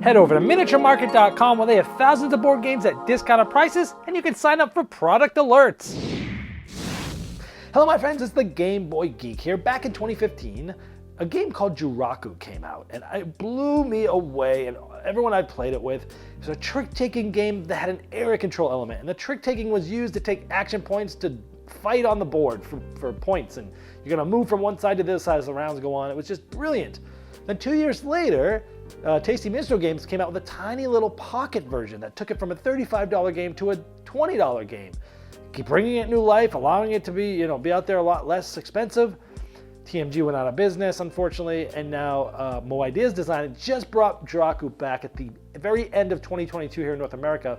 Head over to miniaturemarket.com where they have thousands of board games at discounted prices, and you can sign up for product alerts. Hello my friends, it's the Game Boy Geek here. Back in 2015, a game called Joraku came out, and it blew me away, and everyone I played it with. It was a trick-taking game that had an area control element, and the trick-taking was used to take action points to fight on the board for points, and you're gonna move from one side to this side as the rounds go on. It was just brilliant. Then 2 years later, Tasty Minstrel Games came out with a tiny little pocket version that took it from a $35 game to a $20 game. Keep bringing it new life, allowing it to be out there a lot less expensive. TMG went out of business, unfortunately, and now Mo Ideas Design just brought Joraku back at the very end of 2022 here in North America.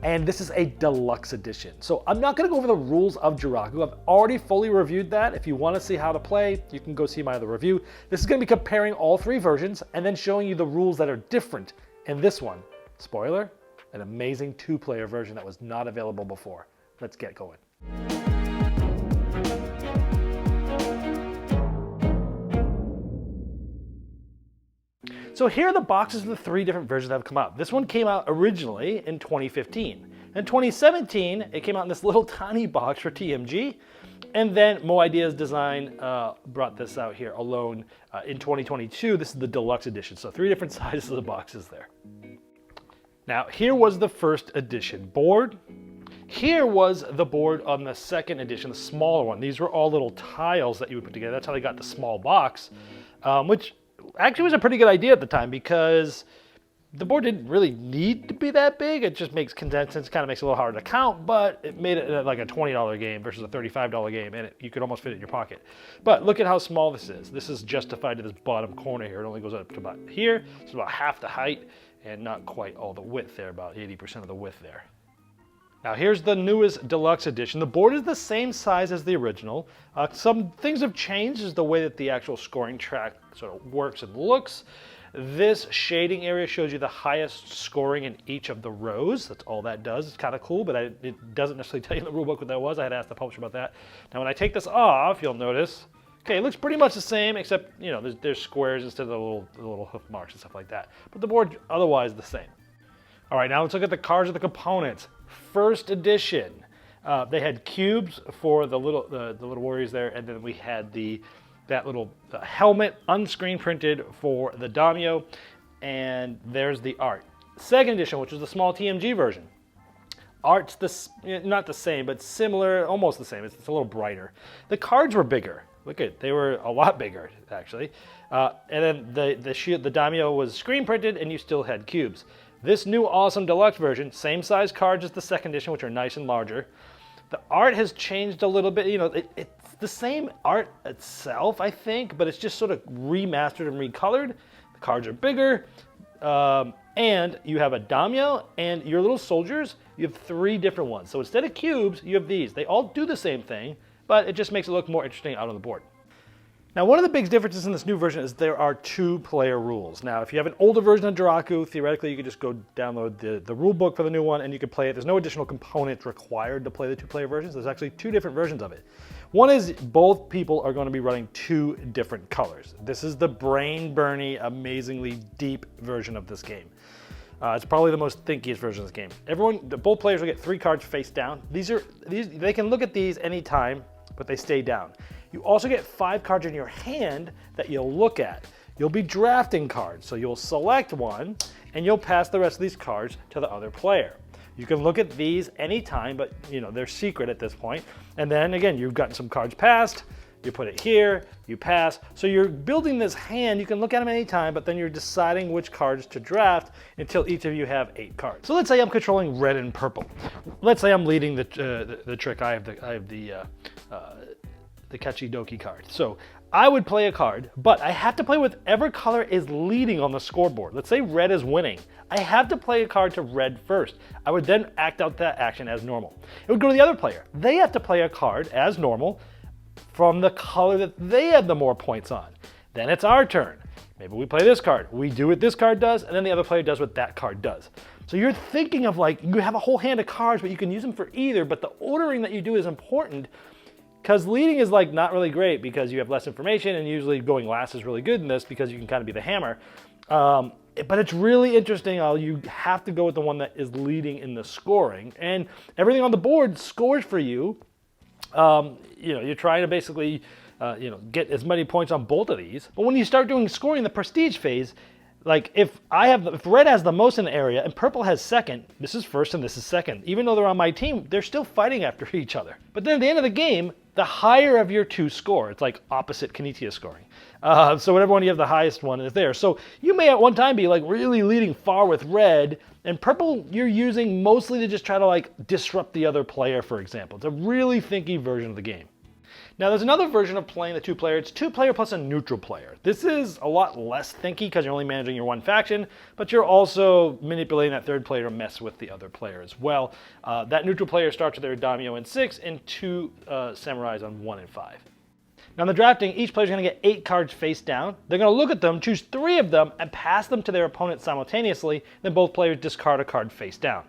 And this is a deluxe edition. So I'm not gonna go over the rules of Joraku. I've already fully reviewed that. If you wanna see how to play, you can go see my other review. This is gonna be comparing all three versions and then showing you the rules that are different in this one. Spoiler, an amazing two-player version that was not available before. Let's get going. So here are the boxes of the three different versions that have come out. This one came out originally in 2015. In 2017, it came out in this little tiny box for TMG. And then Mo Ideas Design brought this out here alone in 2022. This is the deluxe edition. So three different sizes of the boxes there. Now, here was the first edition board. Here was the board on the second edition, the smaller one. These were all little tiles that you would put together. That's how they got the small box, which actually was a pretty good idea at the time because the board didn't really need to be that big. It just makes condensers, kind of makes it a little harder to count, but it made it like a $20 game versus a $35 game, and you could almost fit it in your pocket. But look at how small this is. This is justified to this bottom corner here. It only goes up to about here. It's about half the height and not quite all the width there, about 80% of the width there. Now here's the newest deluxe edition. The board is the same size as the original. Some things have changed is the way that the actual scoring track sort of works and looks. This shading area shows you the highest scoring in each of the rows. That's all that does. It's kind of cool, but it doesn't necessarily tell you in the rulebook what that was. I had asked the publisher about that. Now when I take this off, you'll notice, okay, it looks pretty much the same, except there's squares instead of the little hoof marks and stuff like that. But the board otherwise the same. All right, now let's look at the cards of the components. First edition, they had cubes for the little warriors there, and then we had that little helmet unscreen printed for the daimyo, and there's the art. Second edition, which was the small TMG version. Art's not the same, but similar, almost the same. It's a little brighter. The cards were bigger. Look at, they were a lot bigger actually. And then the daimyo was screen printed, and you still had cubes. This new awesome deluxe version, same size cards as the second edition, which are nice and larger. The art has changed a little bit. It's the same art itself, I think, but it's just sort of remastered and recolored. The cards are bigger, and you have a daimyo, and your little soldiers, you have three different ones. So instead of cubes, you have these. They all do the same thing, but it just makes it look more interesting out on the board. Now, one of the big differences in this new version is there are two-player rules. Now, if you have an older version of Joraku, theoretically, you could just go download the rule book for the new one, and you could play it. There's no additional components required to play the two-player versions. There's actually two different versions of it. One is both people are going to be running two different colors. This is the brain-burny, amazingly deep version of this game. It's probably the most thinkiest version of this game. Both players will get 3 cards face down. They can look at these anytime, but they stay down. You also get 5 cards in your hand that you'll look at. You'll be drafting cards, so you'll select one, and you'll pass the rest of these cards to the other player. You can look at these anytime, but they're secret at this point. And then again, you've gotten some cards passed, you put it here, you pass. So you're building this hand, you can look at them anytime, but then you're deciding which cards to draft until each of you have 8 cards. So let's say I'm controlling red and purple. Let's say I'm leading the trick. I have the Kachidoki card. So I would play a card, but I have to play whatever color is leading on the scoreboard. Let's say red is winning. I have to play a card to red first. I would then act out that action as normal. It would go to the other player. They have to play a card as normal from the color that they have the more points on. Then it's our turn. Maybe we play this card. We do what this card does, and then the other player does what that card does. So you're thinking of you have a whole hand of cards, but you can use them for either, but the ordering that you do is important. Because leading is not really great because you have less information, and usually going last is really good in this because you can kind of be the hammer. But it's really interesting how you have to go with the one that is leading in the scoring. And everything on the board scores for you. You're trying to basically get as many points on both of these. But when you start doing scoring in the prestige phase, like if red has the most in the area and purple has second, this is first and this is second. Even though they're on my team, they're still fighting after each other. But then at the end of the game, the higher of your two score. It's like opposite Kanitia scoring. So whatever one you have the highest one is there. So you may at one time be like really leading far with red, and purple you're using mostly to just try to like disrupt the other player, for example. It's a really thinky version of the game. Now there's another version of playing the two-player. It's two-player plus a neutral player. This is a lot less thinky because you're only managing your one faction, but you're also manipulating that third player to mess with the other player as well. That neutral player starts with their daimyo in 6 and 2 samurais on 1 and 5. Now in the drafting, each player is going to get 8 cards face down. They're going to look at them, choose 3 of them, and pass them to their opponent simultaneously. Then both players discard a card face down.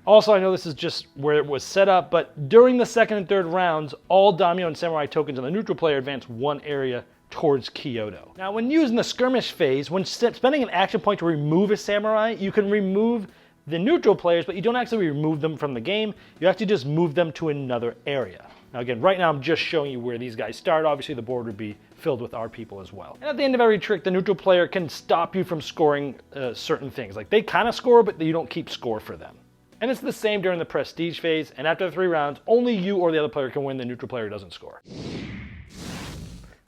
Also, I know this is just where it was set up, but during the second and third rounds, all daimyo and samurai tokens on the neutral player advance 1 area towards Kyoto. Now, when using the skirmish phase, when spending an action point to remove a samurai, you can remove the neutral players, but you don't actually remove them from the game. You actually just move them to another area. Now again, right now I'm just showing you where these guys start. Obviously, the board would be filled with our people as well. And at the end of every trick, the neutral player can stop you from scoring certain things. Like they kind of score, but you don't keep score for them. And it's the same during the prestige phase, and after 3 rounds, only you or the other player can win, the neutral player doesn't score.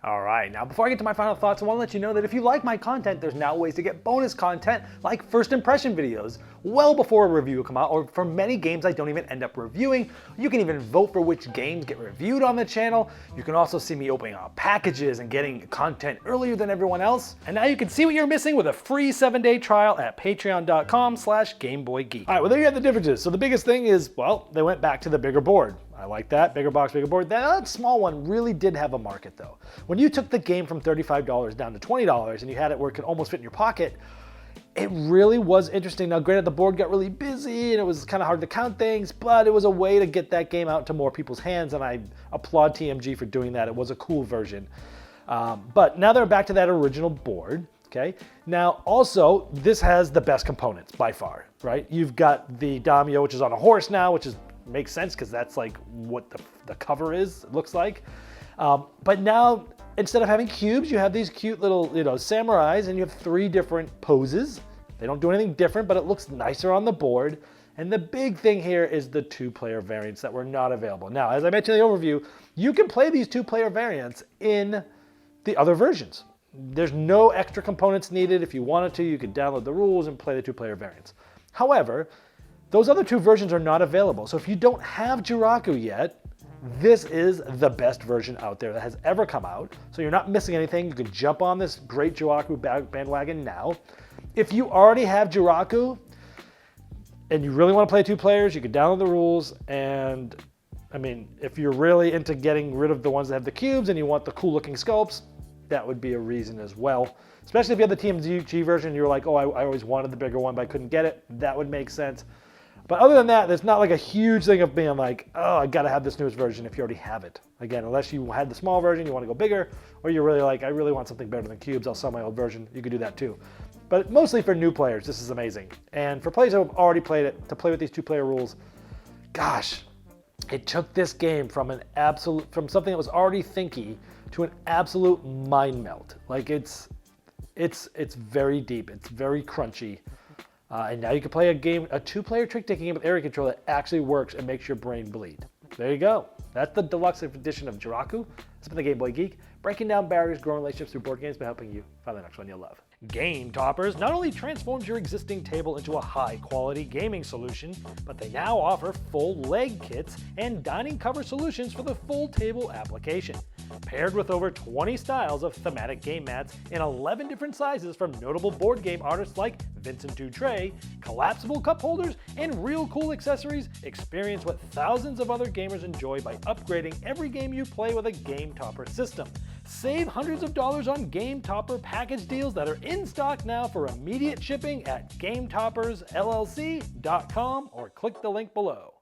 All right, now before I get to my final thoughts, I want to let you know that if you like my content, there's now ways to get bonus content like first impression videos well before a review will come out, or for many games I don't even end up reviewing. You can even vote for which games get reviewed on the channel. You can also see me opening up packages and getting content earlier than everyone else. And now you can see what you're missing with a free 7-day trial at patreon.com/GameBoyGeek. All right, well there you have the differences. So the biggest thing is, well, they went back to the bigger board. I like that, bigger box, bigger board. That small one really did have a market though. When you took the game from $35 down to $20 and you had it where it could almost fit in your pocket, it really was interesting. Now granted, the board got really busy and it was kind of hard to count things, but it was a way to get that game out to more people's hands, and I applaud TMG for doing that. It was a cool version. But now they're back to that original board. Okay. Now also, this has the best components by far, right? You've got the daimyo, which is on a horse now, which makes sense because that's like what the cover is, it looks like. But now, instead of having cubes, you have these cute little, samurais, and you have 3 different poses. They don't do anything different, but it looks nicer on the board. And the big thing here is the 2-player variants that were not available. Now, as I mentioned in the overview, you can play these 2-player variants in the other versions. There's no extra components needed. If you wanted to, you could download the rules and play the 2-player variants. However, those other 2 versions are not available. So if you don't have Joraku yet, this is the best version out there that has ever come out. So you're not missing anything. You can jump on this great Joraku bandwagon now. If you already have Joraku and you really want to play 2 players, you can download the rules. And I mean, if you're really into getting rid of the ones that have the cubes and you want the cool looking sculpts, that would be a reason as well. Especially if you have the TMG version, you're like, oh, I always wanted the bigger one, but I couldn't get it. That would make sense. But other than that, there's not like a huge thing of being like, oh, I gotta have this newest version if you already have it. Again, unless you had the small version, you want to go bigger, or you're really like, I really want something better than cubes, I'll sell my old version. You could do that too. But mostly for new players, this is amazing. And for players who have already played it, to play with these 2-player rules, gosh, it took this game from something that was already thinky to an absolute mind melt. Like it's very deep, it's very crunchy. And now you can play a 2-player trick-taking game with area control that actually works and makes your brain bleed. There you go. That's the deluxe edition of Joraku. It's been the Game Boy Geek, breaking down barriers, growing relationships through board games by helping you find the next one you'll love. Game Toppers not only transforms your existing table into a high-quality gaming solution, but they now offer full leg kits and dining cover solutions for the full table application. Paired with over 20 styles of thematic game mats in 11 different sizes from notable board game artists like Vincent Dutray, collapsible cup holders, and real cool accessories, experience what thousands of other gamers enjoy by upgrading every game you play with a Game Topper system. Save hundreds of dollars on Game Topper package deals that are in stock now for immediate shipping at GameToppersLLC.com or click the link below.